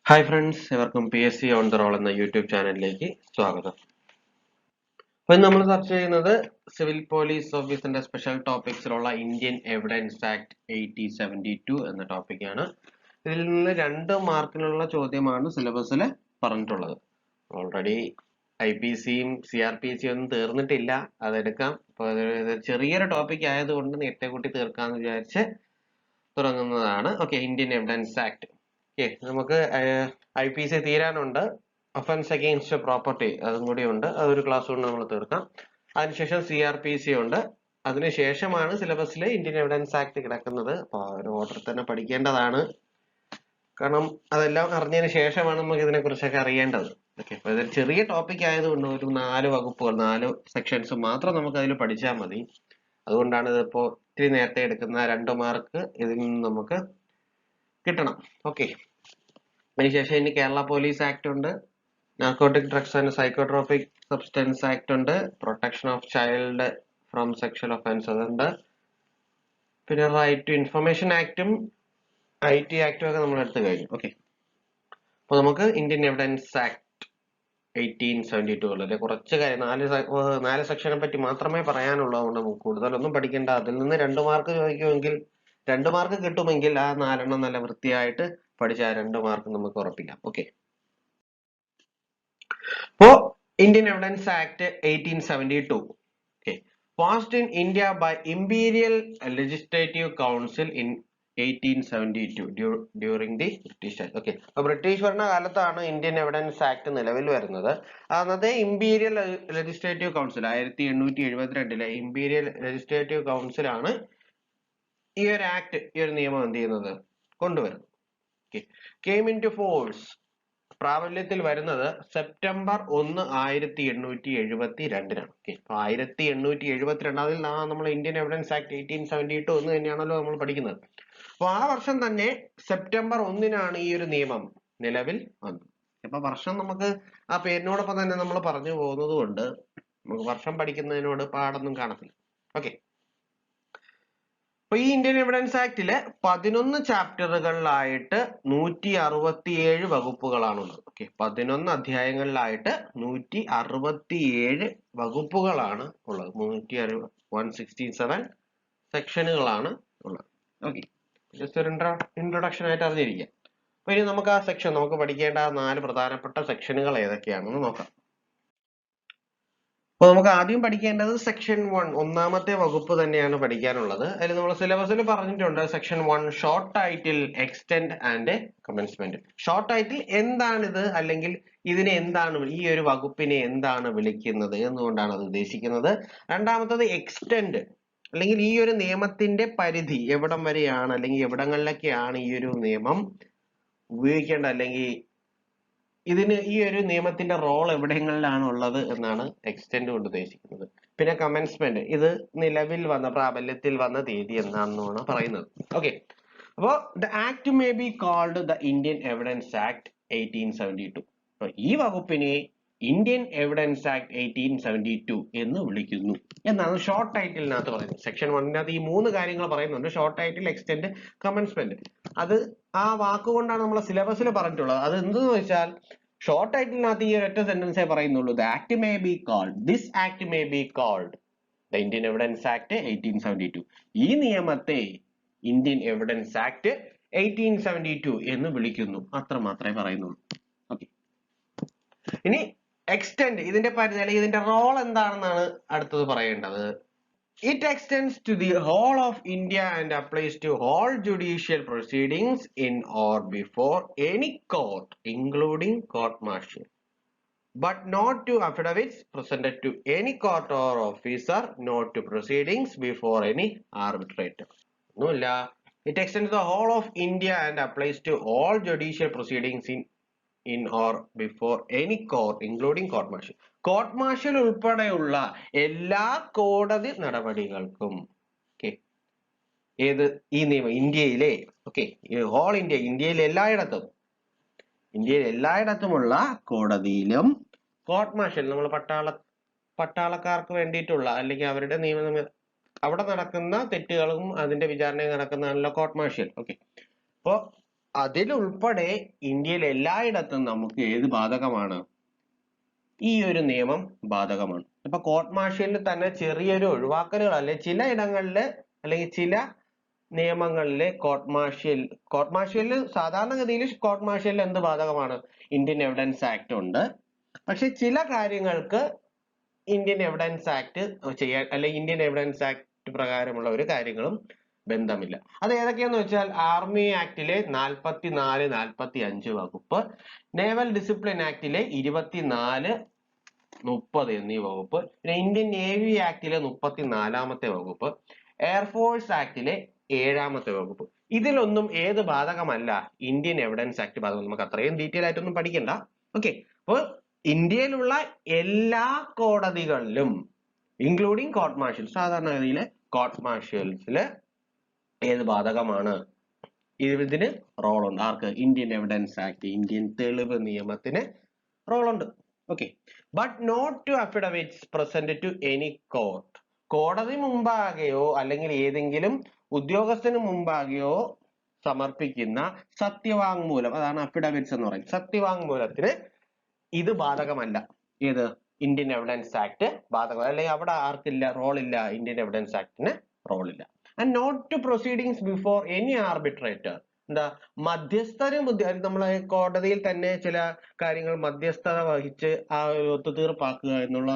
Hi friends, എവർക്കും PSC on the roll എന്ന YouTube ചാനലിലേക്ക് സ്വാഗതം. അപ്പോൾ നമ്മൾ ചർച്ച ചെയ്യുന്നത് സിവിൽ പോലീസ് ഓഫീസറിന്റെ സ്പെഷ്യൽ ടോപ്പിക്സിലുള്ള ഇന്ത്യൻ എവിഡൻസ് ആക്ട് 1872 എന്ന ടോപ്പിക്കാണ്. ഇതിൽ നിന്ന് 2 മാർക്കിനുള്ള ചോദ്യമാണ് സിലബസിൽ പറഞ്ഞിട്ടുള്ളത്. ഓൾറെഡി IPCയും CRPC ഒന്നും തീർന്നിട്ടില്ല, അതെടുക്കാം. അപ്പോൾ ചെറിയൊരു ടോപ്പിക് ആയതുകൊണ്ട് നേരത്തെ കൂട്ടി തീർക്കാമെന്ന് വിചാരിച്ച് തുടങ്ങുന്നതാണ്. Okay, Indian evidence act. നമുക്ക് IPC തീരാനുണ്ട്. ഒഫൻസ് അഗെയിൻസ്റ്റ് പ്രോപ്പർട്ടി അതും കൂടി ഉണ്ട്, അതൊരു ക്ലാസ് കൊണ്ട് നമ്മൾ തീർക്കാം. അതിനുശേഷം CRPC ഉണ്ട്. അതിനുശേഷമാണ് സിലബസിൽ ഇന്ത്യൻ എവിഡൻസ് ആക്ട് കിടക്കുന്നത്. അപ്പോൾ ഒരു ഓർഡർ തന്നെ പഠിക്കേണ്ടതാണ്, കാരണം അതെല്ലാം അറിഞ്ഞതിന് ശേഷമാണ് നമുക്ക് ഇതിനെ കുറിച്ചൊക്കെ അറിയേണ്ടത്. ഓക്കെ, അപ്പോൾ ഇതൊരു ചെറിയ ടോപ്പിക് ആയതുകൊണ്ട് ഒരു 4 വകുപ്പുകൾ 4 സെക്ഷൻസ് മാത്രം നമുക്ക് അതിൽ പഠിച്ചാൽ മതി. അതുകൊണ്ടാണ് ഇതിപ്പോൾ ഇത്തിരി നേരത്തെ എടുക്കുന്ന 2 മാർക്ക് ഇതിൽ നിന്ന് നമുക്ക് കിട്ടണം. ഓക്കെ, അതിനുശേഷം ഇനി കേരള പോലീസ് ആക്ട് ഉണ്ട്, narcotic drugs and psychotropic substance act ഉണ്ട്, protection of child from sexual offence അതുണ്ട്, പിന്നെ റൈറ്റ് ടു ഇൻഫർമേഷൻ ആക്ടും IT ആക്ടും ഒക്കെ നമ്മൾ എടുത്തു കഴിഞ്ഞു. ഓക്കെ, അപ്പോൾ നമുക്ക് ഇന്ത്യൻ എവിഡൻസ് ആക്ട് 1872 ഉള്ളത് കുറച്ച് കാര്യം 4 സെക്ഷനെ പറ്റി മാത്രമേ പറയാനുള്ളതുകൊണ്ട് നമുക്ക് കൂടുതലൊന്നും പഠിക്കേണ്ട. അതിൽ നിന്ന് 2 മാർക്ക് ചോദിക്കുമെങ്കിൽ 2 മാർക്ക് കിട്ടുമെങ്കിൽ ആ 4 നല്ല വൃത്തിയായിട്ട് പഠിച്ച ആ 2 മാർക്ക് നമുക്ക് ഉറപ്പിക്കാം. ഓക്കെ, അപ്പോ Indian evidence act 1872 passed in India by Imperial Legislative Council in 1872 during the British time. Okay, അപ്പൊ ബ്രിട്ടീഷ് ഭരണകാലത്താണ് ഇന്ത്യൻ എവിഡൻസ് ആക്ട് നിലവിൽ വരുന്നത്. അന്നത്തെ imperial legislative council 1872 imperial legislative council ആണ് ഈ ഒരു ആക്ട്, ഈ ഒരു നിയമം എന്ത് ചെയ്യുന്നത്, കൊണ്ടുവരുന്നത്. ഓക്കെ, came into force, പ്രാബല്യത്തിൽ വരുന്നത് സെപ്റ്റംബർ 1, 1872 ഓക്കെ, അപ്പൊ 1872 അതിൽ നമ്മൾ ഇന്ത്യൻ എവിഡൻസ് ആക്ട് 1872 ഒന്ന് തന്നെയാണല്ലോ നമ്മൾ പഠിക്കുന്നത്. അപ്പൊ ആ വർഷം തന്നെ സെപ്റ്റംബർ 1 ഈ ഒരു നിയമം നിലവിൽ വന്നു. അപ്പൊ വർഷം നമുക്ക് ആ പേരിനോടൊപ്പം തന്നെ നമ്മൾ പറഞ്ഞു പോകുന്നത് കൊണ്ട് നമുക്ക് വർഷം പഠിക്കുന്നതിനോട് പാടൊന്നും കാണത്തില്ല. ഓക്കെ, അപ്പൊ ഈ ഇന്ത്യൻ എവിഡൻസ് ആക്ടില് 11 ചാപ്റ്ററുകളിലായിട്ട് 167 വകുപ്പുകളാണുള്ളത്. ഓക്കെ, 11 അധ്യായങ്ങളിലായിട്ട് 167 വകുപ്പുകളാണ് ഉള്ളത്. 167 സെക്ഷനുകളാണ് ഉള്ളത്. ഓക്കെ, ജസ്റ്റ് ഒരു ഇൻട്രൊഡക്ഷൻ ആയിട്ട് അറിഞ്ഞിരിക്കുക. അപ്പൊ ഇനി നമുക്ക് ആ സെക്ഷൻ, നമുക്ക് പഠിക്കേണ്ട 4 പ്രധാനപ്പെട്ട സെക്ഷനുകൾ ഏതൊക്കെയാണെന്ന് നോക്കാം. അപ്പോൾ നമുക്ക് ആദ്യം പഠിക്കേണ്ടത് സെക്ഷൻ 1, ഒന്നാമത്തെ വകുപ്പ് തന്നെയാണ് പഠിക്കാനുള്ളത്. അതിൽ നമ്മൾ സിലബസിൽ പറഞ്ഞിട്ടുണ്ട് section 1 short title, extent and commencement. Short title എന്താണിത്, അല്ലെങ്കിൽ ഇതിനെ എന്താണ്, ഈ ഒരു വകുപ്പിനെ എന്താണ് വിളിക്കുന്നത് എന്നുകൊണ്ടാണ് അത് ഉദ്ദേശിക്കുന്നത്. രണ്ടാമത്തത് എക്സ്റ്റെന്റ്, അല്ലെങ്കിൽ ഈ ഒരു നിയമത്തിന്റെ പരിധി എവിടം വരെയാണ്, അല്ലെങ്കിൽ എവിടങ്ങളിലൊക്കെയാണ് ഈ ഒരു നിയമം ഉപയോഗിക്കേണ്ടത്, അല്ലെങ്കിൽ ഇതിന് ഈ ഒരു നിയമത്തിന്റെ റോൾ എവിടങ്ങളിലാണ് ഉള്ളത് എന്നാണ് എക്സ്റ്റെന്റ് കൊണ്ട് ഉദ്ദേശിക്കുന്നത്. പിന്നെ കമൻസ്മെന്റ്, ഇത് നിലവിൽ വന്ന, പ്രാബല്യത്തിൽ വന്ന തീയതി എന്നാണെന്നാണ് പറയുന്നത്. ഓക്കെ, അപ്പോ the act may be called the Indian evidence act 1872. അപ്പൊ ഈ വകുപ്പിനെ ഇന്ത്യൻ എവിഡൻസ് ആക്ട് 1872 എന്ന് വിളിക്കുന്നു എന്നാണ് ഷോർട്ട് ടൈറ്റിലിനകത്ത് പറയുന്നത്. സെക്ഷൻ 1-നകത്ത് ഈ 3 കാര്യങ്ങൾ പറയുന്നുണ്ട്: ഷോർട്ട് ടൈറ്റിൽ, എക്സ്റ്റെന്റ്, കമൻസ്മെന്റ്. അത് ആ വാക്കുകൊണ്ടാണ് നമ്മളെ സിലബസിൽ പറഞ്ഞിട്ടുള്ളത്. അത് എന്തെന്ന് വെച്ചാൽ ഷോർട്ട് ടൈറ്റിലിനകത്ത് ഈ ഒരൊറ്റ സെന്റൻസേ പറയുന്നുള്ളൂ: the act may be called, this act may be called the Indian evidence act 1872. ഈ നിയമത്തെ ഇന്ത്യൻ എവിഡൻസ് ആക്ട് 1872 എന്ന് വിളിക്കുന്നു, അത്ര മാത്രമേ പറയുന്നുള്ളൂ. ഓക്കെ, ഇനി എക്സ്റ്റെന്റ്, ഇതിന്റെ പരിധി അല്ലെങ്കിൽ ഇതിന്റെ റോൾ എന്താണെന്നാണ് അടുത്തത് പറയേണ്ടത്. It extends to the whole of India and applies to all judicial proceedings in or before any court, including court-martial, but not to affidavits presented to any court or officer, not to proceedings before any arbitrator. ഒന്നുമില്ല. It extends to the whole of India and applies to all judicial proceedings in or before any court, including court martial. Court martial ഉൾപ്പെടെയുള്ള എല്ലാ കോടതി നടപടികൾക്കും. Okay, ഏത്, ഈ നിയമം ഇന്ത്യയിലെ, okay, whole India, ഇന്ത്യയിൽ എല്ലായിടത്തുമുള്ള കോടതിയിലും court martial, നമ്മൾ പട്ടാളക്കാർക്ക് വേണ്ടിയിട്ടുള്ള, അല്ലെങ്കിൽ അവരുടെ നിയമം, അവിടെ നടക്കുന്ന തെറ്റുകളും അതിന്റെ വിചാരണയും നടക്കുന്നതാണല്ലോ കോർട്ട് മാർഷ്യൽ. ഓക്കെ, അപ്പോ അതിലുൾപ്പെടെ ഇന്ത്യയിൽ എല്ലായിടത്തും നമുക്ക് ഏത് ബാധകമാണ്? ഈ ഒരു നിയമം ബാധകമാണ്. ഇപ്പൊ കോർട്ട് മാർഷ്യലിൽ തന്നെ ചെറിയൊരു ഒഴിവാക്കലുകൾ അല്ലെ ചില ഇടങ്ങളിൽ അല്ലെങ്കിൽ ചില നിയമങ്ങളിലെ കോർട്ട് മാർഷ്യലിൽ സാധാരണഗതിയിൽ കോർട്ട് മാർഷ്യലിൽ എന്ത് ബാധകമാണ്? ഇന്ത്യൻ എവിഡൻസ് ആക്ട് ഉണ്ട്. പക്ഷെ ചില കാര്യങ്ങൾക്ക് ഇന്ത്യൻ എവിഡൻസ് ആക്ട് ചെയ്യാൻ അല്ലെങ്കിൽ ഇന്ത്യൻ എവിഡൻസ് ആക്ട് പ്രകാരമുള്ള ഒരു കാര്യങ്ങളും ബന്ധമില്ല. അത് ഏതൊക്കെയാന്ന് വെച്ചാൽ ആർമി ആക്ടിലെ 44, 45 വകുപ്പ്, നേവൽ ഡിസിപ്ലിൻ ആക്ടിലെ 24, 30 എന്നീ വകുപ്പ്, പിന്നെ ഇന്ത്യൻ നേവി ആക്ടിലെ 34ാമത്തെ വകുപ്പ്, എയർഫോഴ്സ് ആക്ടിലെ 7ാമത്തെ വകുപ്പ്. ഇതിലൊന്നും ഏത് ബാധകമല്ല? ഇന്ത്യൻ എവിഡൻസ് ആക്ട് ബാധകം. നമുക്ക് അത്രയും ഡീറ്റെയിൽ ആയിട്ടൊന്നും പഠിക്കണ്ട. ഓക്കെ, അപ്പോൾ ഇന്ത്യയിലുള്ള എല്ലാ കോടതികളിലും ഇൻക്ലൂഡിങ് കോർട്ട് മാർഷ്യൽ, സാധാരണഗതിയിലെ കോർട്ട് മാർഷ്യൽസില് ഏത് ബാധകമാണ്? ഇതിന് റോളുണ്ട്. ആർക്ക്? ഇന്ത്യൻ എവിഡൻസ് ആക്ട്, ഇന്ത്യൻ തെളിവ് നിയമത്തിന് റോളുണ്ട്. Okay, but not to affidavits present to any court. കോടതി മുമ്പാകെയോ അല്ലെങ്കിൽ ഏതെങ്കിലും ഉദ്യോഗസ്ഥന് മുമ്പാകെയോ സമർപ്പിക്കുന്ന സത്യവാങ്മൂലം, അതാണ് അഫിഡവിറ്റ്സ് എന്ന് പറയുന്നത്. സത്യവാങ്മൂലത്തിന് ഇത് ബാധകമല്ല. ഏത്? ഇന്ത്യൻ എവിഡൻസ് ആക്ട് ബാധകമല്ല. അല്ലെങ്കിൽ അവിടെ ആർക്കില്ല? റോളില്ല. ഇന്ത്യൻ എവിഡൻസ് ആക്ടിന് റോളില്ല. And not to proceedings before any arbitrator. എന്താ? മധ്യസ്ഥരും നമ്മളെ കോടതിയിൽ തന്നെ ചില കാര്യങ്ങൾ മധ്യസ്ഥത വഹിച്ച് ആ ഒരു ഒത്തുതീർപ്പാക്കുക എന്നുള്ള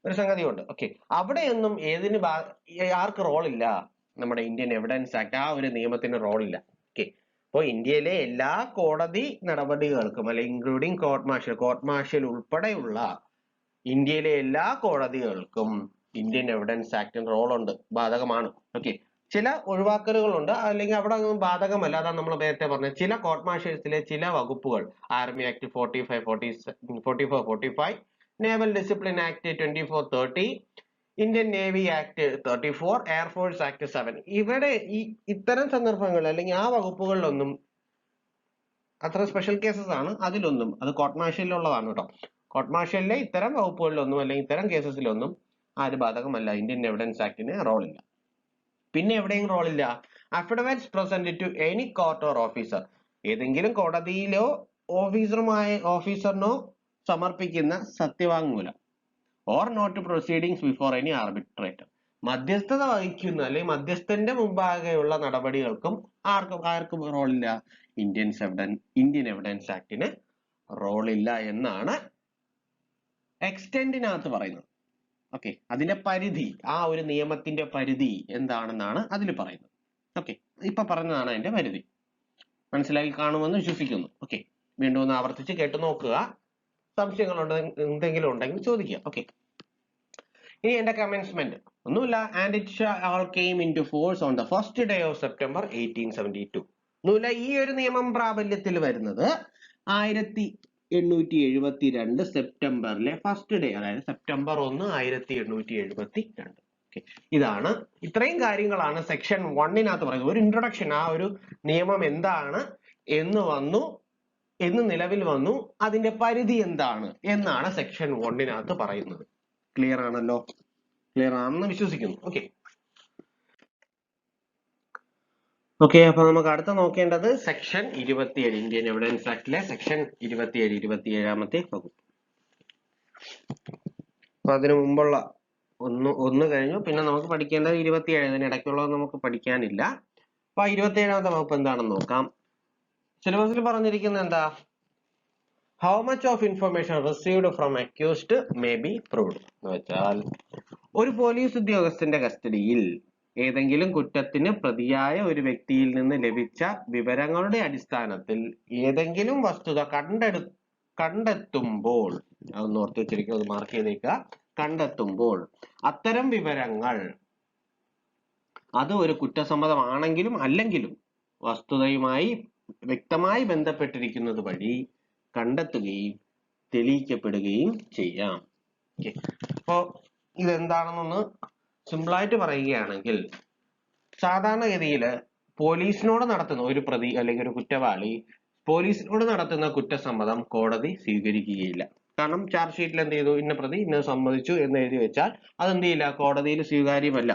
ഒരു സംഗതിയുണ്ട്. ഓക്കെ, അവിടെയൊന്നും ഏതിന് ആർക്ക് റോളില്ല? നമ്മുടെ ഇന്ത്യൻ എവിഡൻസ് ആക്ട് ആ ഒരു നിയമത്തിന് റോളില്ല. ഓക്കെ, അപ്പോൾ ഇന്ത്യയിലെ എല്ലാ കോടതി നടപടികൾക്കും അല്ലെങ്കിൽ ഇൻക്ലൂഡിങ് കോർട്ട് മാർഷ്യൽ ഉൾപ്പെടെയുള്ള ഇന്ത്യയിലെ എല്ലാ കോടതികൾക്കും ഇന്ത്യൻ എവിഡൻസ് ആക്ടിന് റോളുണ്ട്, ബാധകമാണ്. ഓക്കെ, ചില ഒഴിവാക്കലുകളുണ്ട്, അല്ലെങ്കിൽ അവിടെ ഒന്നും ബാധകമല്ല. അതാണ് നമ്മൾ നേരത്തെ പറഞ്ഞത്. ചില കോർട്ട് മാർഷ്യൽസിലെ ചില വകുപ്പുകൾ, army act 44, 45, naval discipline act 2430, Indian navy act 34, air force act 7, ഇവിടെ ഇത്തരം സന്ദർഭങ്ങൾ അല്ലെങ്കിൽ ആ വകുപ്പുകളിലൊന്നും അത്ര സ്പെഷ്യൽ കേസസ് ആണ്. അതിലൊന്നും അത് കോർട്ട് മാർഷ്യലിലുള്ളതാണ് കേട്ടോ. കോർട്ട് മാർഷ്യലിലെ ഇത്തരം വകുപ്പുകളിലൊന്നും അല്ലെങ്കിൽ ഇത്തരം കേസസിലൊന്നും ആര് ബാധകമല്ല? ഇന്ത്യൻ എവിഡൻസ് ആക്ടിന് റോളില്ല. പിന്നെ എവിടെയും റോളില്ല? Affidavits present to any court or officer. ഏതെങ്കിലും കോടതിയിലോ ഓഫീസറിനോ സമർപ്പിക്കുന്ന സത്യവാങ്മൂലം, or not proceedings before any arbitrator. മധ്യസ്ഥത വഹിക്കുന്ന അല്ലെങ്കിൽ മധ്യസ്ഥന്റെ മുമ്പാകെയുള്ള നടപടികൾക്കും ആർക്കും റോളില്ല? ഇന്ത്യൻ എവിഡൻസ് ആക്ടിന് റോളില്ല എന്നാണ് എക്സ്റ്റെന്റിനകത്ത് പറയുന്നത്. ഓക്കെ, അതിന്റെ പരിധി, ആ ഒരു നിയമത്തിന്റെ പരിധി എന്താണെന്നാണ് അതിൽ പറയുന്നത്. ഓക്കെ, ഇപ്പൊ പറഞ്ഞതാണ് അതിന്റെ പരിധി. മനസ്സിലാക്കി കാണുമെന്ന് വിശ്വസിക്കുന്നു. ഓക്കെ, വീണ്ടും ഒന്ന് ആവർത്തിച്ച് കേട്ടു നോക്കുക. സംശയങ്ങൾ എന്തെങ്കിലും ഉണ്ടെങ്കിൽ ചോദിക്കുക. ഓക്കെ, ഇനി എന്റെ കമൻസ്മെന്റ് ഒന്നുമില്ല. And it all came into force on the first day of September 1872. ഒന്നുമില്ല, ഈ ഒരു നിയമം പ്രാബല്യത്തിൽ വരുന്നത് 1872 സെപ്റ്റംബറിലെ ഫസ്റ്റ് ഡേ, അതായത് സെപ്റ്റംബർ 1, 1872. ഓക്കെ, ഇതാണ്, ഇത്രയും കാര്യങ്ങളാണ് സെക്ഷൻ 1 പറയുന്നത്. ഒരു ഇൻട്രൊഡക്ഷൻ, ആ ഒരു നിയമം എന്താണ്, എന്ന് നിലവിൽ വന്നു, അതിന്റെ പരിധി എന്താണ് എന്നാണ് സെക്ഷൻ 1 പറയുന്നത്. ക്ലിയർ ആണല്ലോ? ക്ലിയർ ആണെന്ന് വിശ്വസിക്കുന്നു. ഓക്കെ, അപ്പൊ നമുക്ക് അടുത്ത നോക്കേണ്ടത് സെക്ഷൻ 27, ഇന്ത്യൻ എവിഡൻസ് ആക്ടിലെ സെക്ഷൻ 27ാമത്തെ വകുപ്പ്. അപ്പൊ അതിനു മുമ്പുള്ള ഒന്ന് കഴിഞ്ഞു. പിന്നെ നമുക്ക് പഠിക്കേണ്ടത് 27. ഇതിനിടയ്ക്കുള്ളത് നമുക്ക് പഠിക്കാനില്ല. അപ്പൊ 27ാമത്തെ വകുപ്പ് എന്താണെന്ന് നോക്കാം. സിലബസിൽ പറഞ്ഞിരിക്കുന്നത് എന്താ? How much of information received from accused may be proved എന്ന് വെച്ചാൽ, ഒരു പോലീസ് ഉദ്യോഗസ്ഥന്റെ കസ്റ്റഡിയിൽ ഏതെങ്കിലും കുറ്റത്തിന് പ്രതിയായ ഒരു വ്യക്തിയിൽ നിന്ന് ലഭിച്ച വിവരങ്ങളുടെ അടിസ്ഥാനത്തിൽ ഏതെങ്കിലും വസ്തുത കണ്ടെത്തുമ്പോൾ, അതൊന്ന് ഓർത്ത് വെച്ചിരിക്കുക, അത് മാർക്ക് ചെയ്തേക്കുക, കണ്ടെത്തുമ്പോൾ അത്തരം വിവരങ്ങൾ അത് ഒരു കുറ്റസമ്മതമാണെങ്കിലും അല്ലെങ്കിലും വസ്തുതയുമായി വ്യക്തമായി ബന്ധപ്പെട്ടിരിക്കുന്നത് വഴി കണ്ടെത്തുകയും തെളിയിക്കപ്പെടുകയും ചെയ്യാം. അപ്പോ ഇതെന്താണെന്നൊന്ന് സിമ്പിളായിട്ട് പറയുകയാണെങ്കിൽ, സാധാരണഗതിയിൽ പോലീസിനോട് നടത്തുന്ന ഒരു പ്രതി അല്ലെങ്കിൽ ഒരു കുറ്റവാളി പോലീസിനോട് നടത്തുന്ന കുറ്റസമ്മതം കോടതി സ്വീകരിക്കുകയില്ല. കാരണം ചാർജ് ഷീറ്റിൽ എന്ത് ചെയ്തു, ഇന്ന പ്രതി ഇന്നത് സമ്മതിച്ചു എന്ന് എഴുതി വെച്ചാൽ അതെന്ത് ചെയ്യില്ല, കോടതിയിൽ സ്വീകാര്യമല്ല.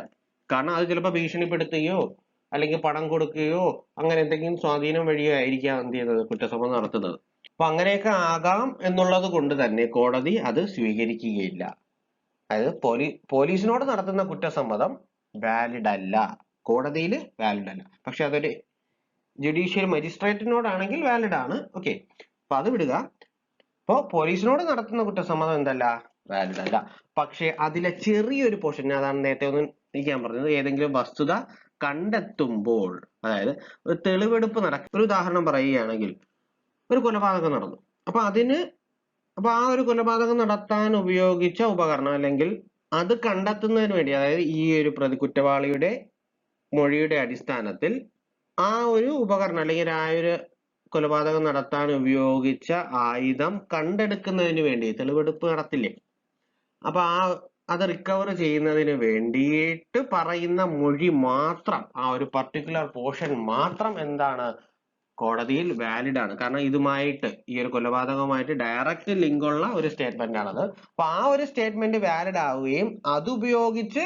കാരണം അത് ചിലപ്പോൾ ഭീഷണിപ്പെടുത്തുകയോ അല്ലെങ്കിൽ പണം കൊടുക്കുകയോ അങ്ങനെ എന്തെങ്കിലും സ്വാധീനം വഴിയോ ആയിരിക്കാം എന്ത് ചെയ്യുന്നത്, കുറ്റസമ്മതം നടത്തുന്നത്. അപ്പൊ അങ്ങനെയൊക്കെ ആകാം എന്നുള്ളത് കൊണ്ട് തന്നെ കോടതി അത് സ്വീകരിക്കുകയില്ല. അതായത് പോലീസിനോട് നടത്തുന്ന കുറ്റസമ്മതം വാലിഡ് അല്ല, കോടതിയിൽ വാലിഡ് അല്ല. പക്ഷെ അതൊരു ജുഡീഷ്യൽ മജിസ്ട്രേറ്റിനോടാണെങ്കിൽ വാലിഡ് ആണ്. ഓക്കെ, അപ്പൊ അത് വിടുക. അപ്പോ പോലീസിനോട് നടത്തുന്ന കുറ്റസമ്മതം എന്തല്ല, വാലിഡ് അല്ല. പക്ഷെ അതിലെ ചെറിയൊരു പോർഷൻ, അതാണ് നേരത്തെ ഒന്ന് ഞാൻ പറഞ്ഞത്, ഏതെങ്കിലും വസ്തുത കണ്ടെത്തുമ്പോൾ, അതായത് ഒരു തെളിവെടുപ്പ് ഒരു ഉദാഹരണം പറയുകയാണെങ്കിൽ ഒരു കൊലപാതകം നടന്നു. അപ്പൊ ആ ഒരു കൊലപാതകം നടത്താൻ ഉപയോഗിച്ച ഉപകരണം അല്ലെങ്കിൽ അത് കണ്ടെത്തുന്നതിന് വേണ്ടി, അതായത് ഈ ഒരു കുറ്റവാളിയുടെ മൊഴിയുടെ അടിസ്ഥാനത്തിൽ ആ ഒരു ഉപകരണം അല്ലെങ്കിൽ ആ ഒരു കൊലപാതകം നടത്താൻ ഉപയോഗിച്ച ആയുധം കണ്ടെടുക്കുന്നതിന് വേണ്ടി തെളിവെടുപ്പ് നടത്തില്ലേ, അപ്പൊ അത് റിക്കവർ ചെയ്യുന്നതിന് വേണ്ടിയിട്ട് പറയുന്ന മൊഴി മാത്രം, ആ ഒരു പർട്ടിക്കുലർ പോർഷൻ മാത്രം എന്താണ്, കോടതിയിൽ വാലിഡ് ആണ്. കാരണം ഇതുമായിട്ട്, ഈ ഒരു കൊലപാതകവുമായിട്ട് ഡയറക്റ്റ് ലിങ്ക് ഉള്ള ഒരു സ്റ്റേറ്റ്മെന്റ് ആണത്. അപ്പൊ ആ ഒരു സ്റ്റേറ്റ്മെന്റ് വാലിഡ് ആവുകയും അതുപയോഗിച്ച്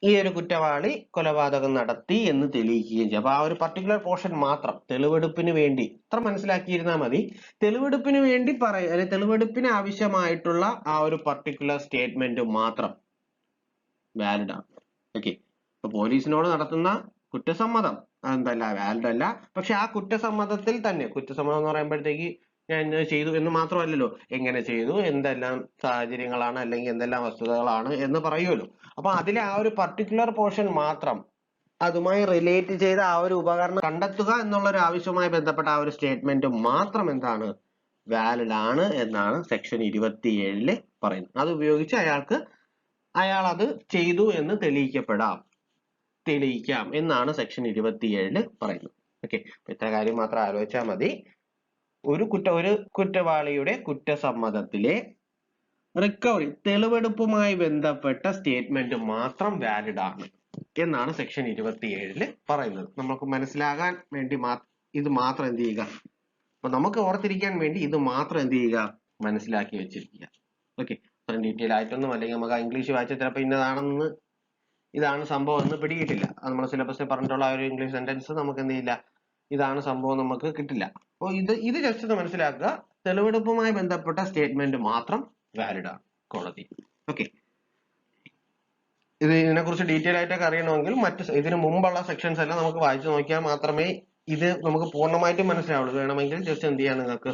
ഈ ഒരു കുറ്റവാളി കൊലപാതകം നടത്തി എന്ന് തെളിയിക്കുകയും ചെയ്യും. അപ്പൊ ആ ഒരു പർട്ടിക്കുലർ പോർഷൻ മാത്രം തെളിവെടുപ്പിന് വേണ്ടി അത്ര മനസ്സിലാക്കിയിരുന്നാൽ മതി. തെളിവെടുപ്പിന് വേണ്ടി അല്ലെങ്കിൽ തെളിവെടുപ്പിന് ആവശ്യമായിട്ടുള്ള ആ ഒരു പർട്ടിക്കുലർ സ്റ്റേറ്റ്മെന്റ് മാത്രം വാലിഡ് ആണ്. ഓക്കെ, അപ്പൊ പോലീസിനോട് നടത്തുന്ന കുറ്റസമ്മതം എന്തല്ല, വാലിഡ് അല്ല. പക്ഷെ ആ കുറ്റസമ്മതത്തിൽ തന്നെ, കുറ്റസമ്മതം എന്ന് പറയുമ്പോഴത്തേക്ക് ഞാൻ ഇന്നത് ചെയ്തു എന്ന് മാത്രമല്ലല്ലോ, എങ്ങനെ ചെയ്തു, എന്തെല്ലാം സാഹചര്യങ്ങളാണ് അല്ലെങ്കിൽ എന്തെല്ലാം വസ്തുതകളാണ് എന്ന് പറയുമല്ലോ. അപ്പൊ അതിലെ ആ ഒരു പർട്ടിക്കുലർ പോർഷൻ മാത്രം, അതുമായി റിലേറ്റ് ചെയ്ത ആ ഒരു ഉപകരണം കണ്ടെത്തുക എന്നുള്ള ഒരു ആവശ്യവുമായി ബന്ധപ്പെട്ട ആ ഒരു സ്റ്റേറ്റ്മെന്റ് മാത്രം എന്താണ്, വാലിഡ് ആണ് എന്നാണ് സെക്ഷൻ 27 പറയുന്നത്. അത് ഉപയോഗിച്ച് അയാൾ അത് ചെയ്തു എന്ന് തെളിയിക്കാം എന്നാണ് സെക്ഷൻ 27 പറയുന്നത്. ഓക്കെ, ഇത്ര കാര്യം മാത്രം ആലോചിച്ചാൽ മതി. ഒരു കുറ്റവാളിയുടെ കുറ്റസമ്മതത്തിലെ റിക്കവറി, തെളിവെടുപ്പുമായി ബന്ധപ്പെട്ട സ്റ്റേറ്റ്മെന്റ് മാത്രം വാലിഡ് ആണ് എന്നാണ് സെക്ഷൻ 27 പറയുന്നത്. നമുക്ക് മനസ്സിലാകാൻ വേണ്ടി ഇത് മാത്രം എന്ത് ചെയ്യുക, അപ്പൊ നമുക്ക് ഓർത്തിരിക്കാൻ വേണ്ടി ഇത് മാത്രം എന്ത് ചെയ്യുക, മനസ്സിലാക്കി വെച്ചിരിക്കുക. ഓക്കെ, അത്രയും ഡീറ്റെയിൽ ആയിട്ടൊന്നും, അല്ലെങ്കിൽ നമുക്ക് ഇംഗ്ലീഷ് വായിച്ചാൽ ചിലപ്പോൾ ഇതാണ് സംഭവം എന്ന് പിടികിട്ടില്ല. നമ്മുടെ സിലബസിൽ പറഞ്ഞിട്ടുള്ള ആ ഒരു ഇംഗ്ലീഷ് സെന്റൻസ് നമുക്ക് എന്ത് ചെയ്യില്ല, ഇതാണ് സംഭവം നമുക്ക് കിട്ടില്ല. അപ്പോൾ ഇത് ജസ്റ്റ് ഒന്ന് മനസ്സിലാക്കുക. തെളിവെടുപ്പുമായി ബന്ധപ്പെട്ട സ്റ്റേറ്റ്മെന്റ് മാത്രം വാലിഡ് ആണ് കോടതി. ഓക്കെ, ഇതിനെക്കുറിച്ച് ഡീറ്റെയിൽ ആയിട്ടൊക്കെ അറിയണമെങ്കിൽ ഇതിന് മുമ്പുള്ള സെക്ഷൻസ് എല്ലാം നമുക്ക് വായിച്ചു നോക്കിയാൽ മാത്രമേ ഇത് നമുക്ക് പൂർണ്ണമായിട്ടും മനസ്സിലാവുള്ളൂ. വേണമെങ്കിൽ ജസ്റ്റ് എന്ത് ചെയ്യാം, നിങ്ങൾക്ക്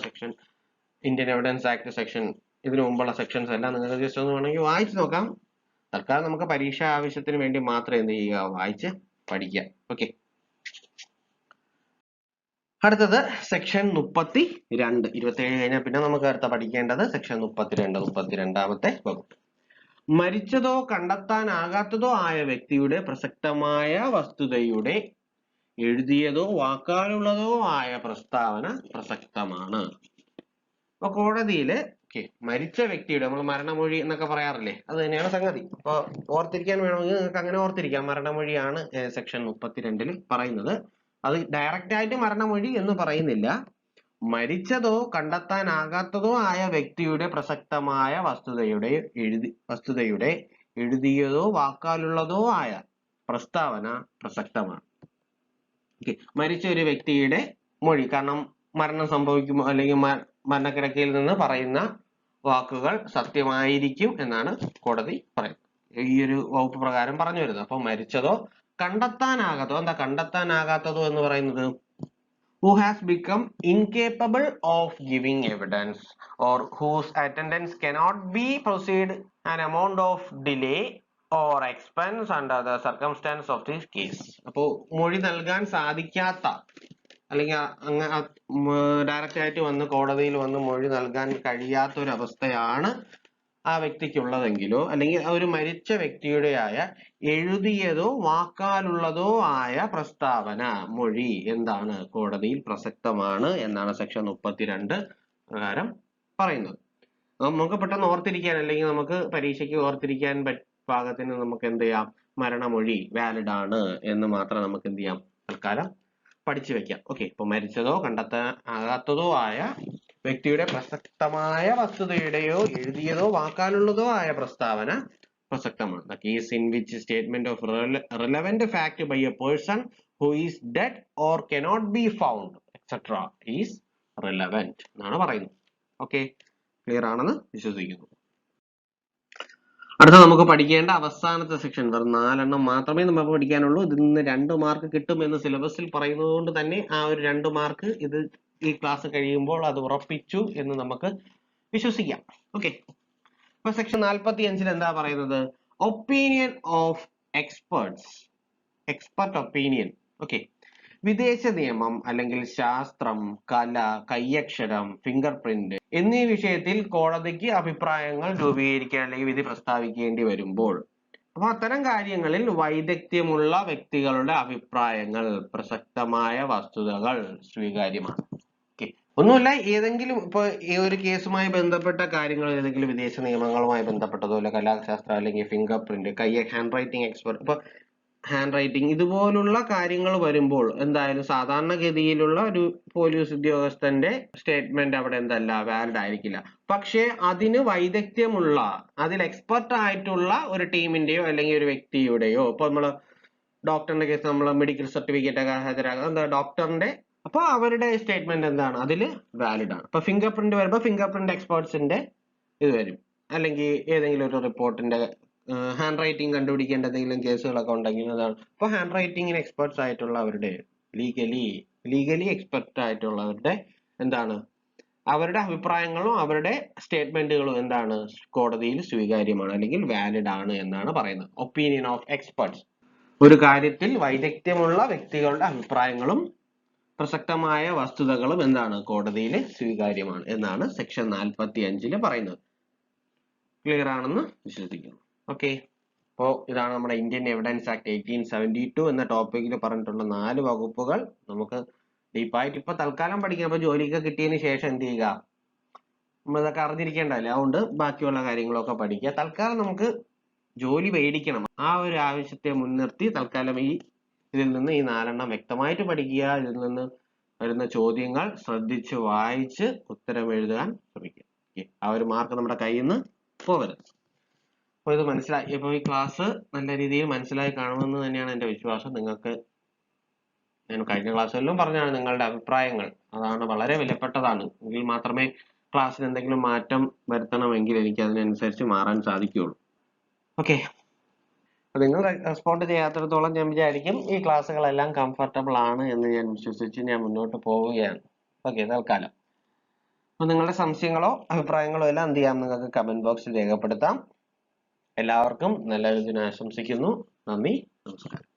ഇന്ത്യൻ എവിഡൻസ് ആക്ട് സെക്ഷൻ, ഇതിനു മുമ്പുള്ള സെക്ഷൻസ് എല്ലാം നിങ്ങൾക്ക് ജസ്റ്റ് ഒന്ന് വേണമെങ്കിൽ വായിച്ചു നോക്കാം. തൽക്കാലം നമുക്ക് പരീക്ഷാ ആവശ്യത്തിന് വേണ്ടി മാത്രം എന്ത് ചെയ്യുക, വായിച്ച് പഠിക്കുക. ഓക്കെ, അടുത്തത് സെക്ഷൻ 32. 27 കഴിഞ്ഞാൽ പിന്നെ നമുക്ക് അടുത്ത പഠിക്കേണ്ടത് സെക്ഷൻ 32ാമത്തെ വകുപ്പ്. മരിച്ചതോ കണ്ടെത്താനാകാത്തതോ ആയ വ്യക്തിയുടെ പ്രസക്തമായ വസ്തുതയുടെ എഴുതിയതോ വാക്കാലുള്ളതോ ആയ പ്രസ്താവന പ്രസക്തമാണ്. അപ്പൊ കോടതിയില് മരിച്ച വ്യക്തിയുടെ, നമ്മൾ മരണമൊഴി എന്നൊക്കെ പറയാറില്ലേ, അത് തന്നെയാണ് സംഗതി. അപ്പൊ ഓർത്തിരിക്കാൻ വേണമെങ്കിൽ നിങ്ങൾക്ക് അങ്ങനെ ഓർത്തിരിക്കാം. മരണമൊഴിയാണ് സെക്ഷൻ 32 പറയുന്നത്. അത് ഡയറക്റ്റ് ആയിട്ട് മരണമൊഴി എന്ന് പറയുന്നില്ല. മരിച്ചതോ കണ്ടെത്താനാകാത്തതോ ആയ വ്യക്തിയുടെ പ്രസക്തമായ വസ്തുതയുടെ എഴുതിയതോ വാക്കാലുള്ളതോ ആയ പ്രസ്താവന പ്രസക്തമാണ്. മരിച്ച ഒരു വ്യക്തിയുടെ മൊഴി, കാരണം മരണം സംഭവിക്കുമോ അല്ലെങ്കിൽ മരണക്കിടക്കയിൽ നിന്ന് പറയുന്ന വാക്കുകൾ സത്യമായിരിക്കും എന്നാണ് കോടതി പറയുന്നത്, ഈ ഒരു വകുപ്പ് പ്രകാരം പറഞ്ഞു വരുന്നത്. അപ്പൊ മരിച്ചതോ കണ്ടെത്താനാകാത്തതോ, എന്താ കണ്ടെത്താനാകാത്തതോ എന്ന് പറയുന്നത്, who has become incapable of giving evidence or whose attendance cannot be proceed an amount of delay or expense under the circumstance of this case. അപ്പോ മൊഴി നൽകാൻ സാധിക്കാത്ത, അല്ലെങ്കിൽ ഡയറക്റ്റ് ആയിട്ട് വന്ന് കോടതിയിൽ വന്ന് മൊഴി നൽകാൻ കഴിയാത്ത ഒരു അവസ്ഥയാണ് ആ വ്യക്തിക്കുള്ളതെങ്കിലോ, അല്ലെങ്കിൽ ആ ഒരു മരിച്ച വ്യക്തിയുടെ എഴുതിയതോ വാക്കാലുള്ളതോ ആയ പ്രസ്താവന, മൊഴി എന്താണ്, കോടതിയിൽ പ്രസക്തമാണ് എന്നാണ് സെക്ഷൻ 32 പ്രകാരം പറയുന്നത്. നമുക്ക് പെട്ടെന്ന് ഓർത്തിരിക്കാൻ, അല്ലെങ്കിൽ നമുക്ക് പരീക്ഷയ്ക്ക് ഓർത്തിരിക്കാൻ പാകത്തിന് നമുക്ക് എന്ത് ചെയ്യാം, മരണമൊഴി വാലിഡ് ആണ് എന്ന് മാത്രം നമുക്ക് എന്ത് ചെയ്യാം, തൽക്കാലം പഠിച്ചു വെക്കാം. ഓക്കെ, ഇപ്പൊ മരിച്ചതോ കണ്ടെത്താനാകാത്തതോ ആയ വ്യക്തിയുടെ പ്രസക്തമായ വസ്തുതയുടെയോ എഴുതിയതോ വാക്കാലുള്ളതോ ആയ പ്രസ്താവന പ്രസക്തമാണ്. The case in which statement of relevant fact by a person who is dead or cannot be found etc. is relevant എന്നാണ് പറയുന്നത്. ഓക്കെ, ക്ലിയർ ആണെന്ന് വിശ്വസിക്കുന്നു. അടുത്ത നമുക്ക് പഠിക്കേണ്ട അവസാനത്തെ സെക്ഷൻ, വെറും 4 മാത്രമേ നമുക്ക് പഠിക്കാനുള്ളൂ. ഇതിൽ നിന്ന് 2 മാർക്ക് കിട്ടും എന്ന് സിലബസിൽ പറയുന്നത് കൊണ്ട് തന്നെ ആ ഒരു 2 മാർക്ക് ഇത് ഈ ക്ലാസ് കഴിയുമ്പോൾ അത് ഉറപ്പിച്ചു എന്ന് നമുക്ക് വിശ്വസിക്കാം. ഓക്കെ, അപ്പൊ സെക്ഷൻ 45 എന്താ പറയുന്നത്? Opinion of experts, expert opinion. Okay, വിദേശ നിയമം അല്ലെങ്കിൽ ശാസ്ത്രം, കല, കയ്യക്ഷരം, ഫിംഗർ പ്രിന്റ് എന്നീ വിഷയത്തിൽ കോടതിക്ക് അഭിപ്രായങ്ങൾ രൂപീകരിക്കാൻ അല്ലെങ്കിൽ വിധി പ്രസ്താവിക്കേണ്ടി വരുമ്പോൾ അപ്പൊ അത്തരം കാര്യങ്ങളിൽ വൈദഗ്ധ്യമുള്ള വ്യക്തികളുടെ അഭിപ്രായങ്ങൾ, പ്രസക്തമായ വസ്തുതകൾ സ്വീകാര്യമാണ്. ഒന്നുമില്ല, ഏതെങ്കിലും ഇപ്പൊ ഈ ഒരു കേസുമായി ബന്ധപ്പെട്ട കാര്യങ്ങൾ, ഏതെങ്കിലും വിദേശ നിയമങ്ങളുമായി ബന്ധപ്പെട്ടതോ അല്ല കലാശാസ്ത്രം അല്ലെങ്കിൽ finger print, hand writing expert, ഇപ്പൊ ഹാൻഡ് റൈറ്റിംഗ് ഇതുപോലുള്ള കാര്യങ്ങൾ വരുമ്പോൾ എന്തായാലും സാധാരണഗതിയിലുള്ള ഒരു പോലീസ് ഉദ്യോഗസ്ഥന്റെ സ്റ്റേറ്റ്മെന്റ് അവിടെ എന്തല്ല, വാലിഡ് ആയിരിക്കില്ല. പക്ഷെ അതിന് വൈദഗ്ധ്യമുള്ള, അതിൽ എക്സ്പെർട്ട് ആയിട്ടുള്ള ഒരു ടീമിന്റെയോ അല്ലെങ്കിൽ ഒരു വ്യക്തിയുടെയോ, ഇപ്പൊ നമ്മള് ഡോക്ടറിന്റെ കേസ് നമ്മൾ മെഡിക്കൽ സർട്ടിഫിക്കറ്റ് ഒക്കെ ഹാജരാക്കുക, എന്താ ഡോക്ടറിന്റെ, അപ്പൊ അവരുടെ സ്റ്റേറ്റ്മെന്റ് എന്താണ്, അതിൽ വാലിഡ് ആണ്. ഇപ്പൊ ഫിംഗർ പ്രിന്റ് വരുമ്പോൾ ഫിംഗർ പ്രിന്റ് എക്സ്പേർട്സിന്റെ ഇത് വരും, അല്ലെങ്കിൽ ഏതെങ്കിലും ഒരു റിപ്പോർട്ടിന്റെ ഹാൻഡ് റൈറ്റിംഗ് കണ്ടുപിടിക്കേണ്ട എന്തെങ്കിലും കേസുകളൊക്കെ ഉണ്ടെങ്കിൽ അതാണ്. അപ്പൊ ഹാൻഡ് റൈറ്റിംഗിന് എക്സ്പേർട്സ് ആയിട്ടുള്ളവരുടെ, ലീഗലി എക്സ്പെർട്ട് ആയിട്ടുള്ളവരുടെ എന്താണ്, അവരുടെ അഭിപ്രായങ്ങളും അവരുടെ സ്റ്റേറ്റ്മെന്റുകളും എന്താണ്, കോടതിയിൽ സ്വീകാര്യമാണ് അല്ലെങ്കിൽ വാലിഡ് ആണ് എന്നാണ് പറയുന്നത്. ഒപ്പീനിയൻ ഓഫ് എക്സ്പെർട്സ്, ഒരു കാര്യത്തിൽ വൈദഗ്ധ്യമുള്ള വ്യക്തികളുടെ അഭിപ്രായങ്ങളും പ്രസക്തമായ വസ്തുതകളും എന്താണ്, കോടതിയിൽ സ്വീകാര്യമാണ് എന്നാണ് സെക്ഷൻ 45 പറയുന്നത്. ക്ലിയർ ആണെന്ന് വിശ്വസിക്കുന്നു. ഓക്കെ, അപ്പോ ഇതാണ് നമ്മുടെ ഇന്ത്യൻ എവിഡൻസ് ആക്ട് 1872 എന്ന ടോപ്പിക്കിൽ പറഞ്ഞിട്ടുള്ള 4 വകുപ്പുകൾ. നമുക്ക് ഡീപ്പായിട്ട് ഇപ്പൊ തൽക്കാലം പഠിക്കാം. അപ്പൊ ജോലിയൊക്കെ കിട്ടിയതിന് ശേഷം എന്ത് ചെയ്യുക, നമ്മൾ ഇതൊക്കെ അറിഞ്ഞിരിക്കേണ്ടതല്ലേ, അതുകൊണ്ട് ബാക്കിയുള്ള കാര്യങ്ങളൊക്കെ പഠിക്കുക. തൽക്കാലം നമുക്ക് ജോലി മേടിക്കണം, ആ ഒരു ആവശ്യത്തെ മുൻനിർത്തി തൽക്കാലം ഇതിൽ നിന്ന് ഈ 4 വ്യക്തമായിട്ട് പഠിക്കുക. ഇതിൽ നിന്ന് വരുന്ന ചോദ്യങ്ങൾ ശ്രദ്ധിച്ച് വായിച്ച് ഉത്തരം എഴുതാൻ ശ്രമിക്കുക. ആ ഒരു മാർക്ക് നമ്മുടെ കയ്യിൽ നിന്ന് പോകരുത്. അപ്പൊ ഇത് മനസ്സിലായി, ഇപ്പൊ ഈ ക്ലാസ് നല്ല രീതിയിൽ മനസ്സിലായി കാണുമെന്ന് തന്നെയാണ് എന്റെ വിശ്വാസം. നിങ്ങൾക്ക് ഞാൻ കഴിഞ്ഞ ക്ലാസ്സുകളിലും പറഞ്ഞാണ്, നിങ്ങളുടെ അഭിപ്രായങ്ങൾ അതാണ് വളരെ വിലപ്പെട്ടതാണ്. എങ്കിൽ മാത്രമേ ക്ലാസ്സിൽ എന്തെങ്കിലും മാറ്റം വരുത്തണമെങ്കിൽ എനിക്ക് അതിനനുസരിച്ച് മാറാൻ സാധിക്കുകയുള്ളൂ. ഓക്കെ, നിങ്ങൾ റെസ്പോണ്ട് ചെയ്യാത്തിടത്തോളം ഞാൻ വിചാരിക്കും ഈ ക്ലാസ്സുകളെല്ലാം കംഫർട്ടബിൾ ആണ് എന്ന് ഞാൻ വിശ്വസിച്ച് ഞാൻ മുന്നോട്ട് പോവുകയാണ്. ഓക്കെ, തൽക്കാലം. അപ്പൊ നിങ്ങളുടെ സംശയങ്ങളോ അഭിപ്രായങ്ങളോ എല്ലാം എന്ത് ചെയ്യാം, നിങ്ങൾക്ക് കമന്റ് ബോക്സിൽ രേഖപ്പെടുത്താം. എല്ലാവർക്കും നല്ലൊരു ദിനം ആശംസിക്കുന്നു. നന്ദി, നമസ്കാരം.